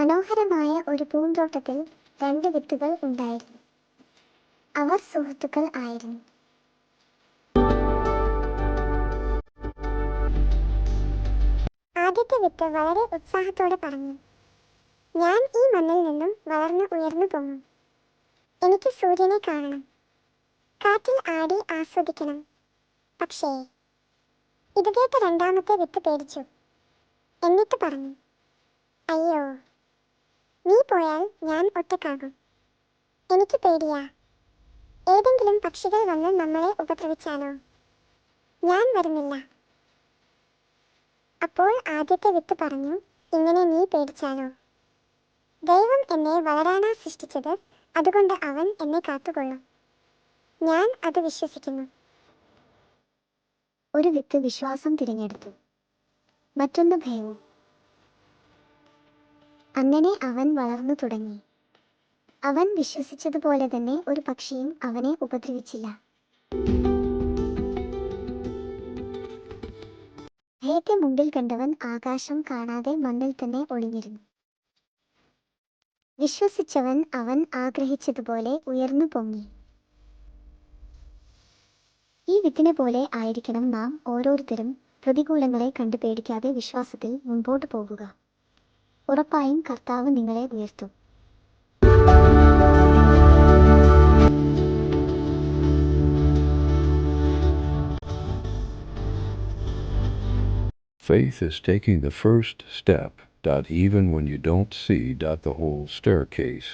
മനോഹരമായ ഒരു പൂന്തോട്ടത്തിൽ 2 വിത്തുകൾ ഉണ്ടായിരുന്നു. അവർ സുഹൃത്തുക്കൾ ആയിരുന്നു. ആദ്യത്തെ വിത്ത് വളരെ ഉത്സാഹത്തോടെ പറഞ്ഞു, ഞാൻ ഈ മണ്ണിൽ നിന്നും വളർന്ന് ഉയർന്നു പോകും. എനിക്ക് സൂര്യനെ കാണണം, കാറ്റിൽ ആടി ആസ്വദിക്കണം. പക്ഷേ ഇത് കേട്ട രണ്ടാമത്തെ വിത്ത് പേടിച്ചു. എന്നിട്ട് പറഞ്ഞു, അയ്യോ, നീ പോയാൽ ഞാൻ ഒറ്റക്കാകും. എനിക്ക് പേടിയാ. ഏതെങ്കിലും പക്ഷികൾ വന്ന് നമ്മളെ ഉപദ്രവിച്ചാലോ? ഞാൻ വരുന്നില്ല. അപ്പോൾ ആദ്യത്തെ വിത്ത് പറഞ്ഞു, ഇങ്ങനെ നീ പേടിച്ചാലോ? ദൈവം എന്നെ വളരാനാ സൃഷ്ടിച്ചത്, അതുകൊണ്ട് അവൻ എന്നെ കാത്തുകൊള്ളും. ഞാൻ അത് വിശ്വസിക്കുന്നു. ഒരു വിത്ത് വിശ്വാസം തിരഞ്ഞെടുത്തു, മറ്റൊന്ന് ഭയവും. അങ്ങനെ അവൻ വളർന്നു തുടങ്ങി. അവൻ വിശ്വസിച്ചതുപോലെ തന്നെ ഒരു പക്ഷിയും അവനെ ഉപദ്രവിച്ചില്ല. ഭയത്തെ മുമ്പിൽ കണ്ടവൻ ആകാശം കാണാതെ മണ്ണിൽ തന്നെ ഒളിഞ്ഞിരുന്നു. വിശ്വസിച്ചവൻ അവൻ ആഗ്രഹിച്ചതുപോലെ ഉയർന്നു പൊങ്ങി. ഈ വിത്തിനെ പോലെ ആയിരിക്കണം നാം ഓരോരുത്തരും പ്രതികൂലങ്ങളെ കണ്ട് പേടിക്കാതെ വിശ്വാസത്തിൽ മുൻപോട്ട് പോകുക. ഉറപ്പായും കർത്താവ് നിങ്ങളെ ഉയർത്തും. Faith is taking the first step, even when you don't see the whole staircase.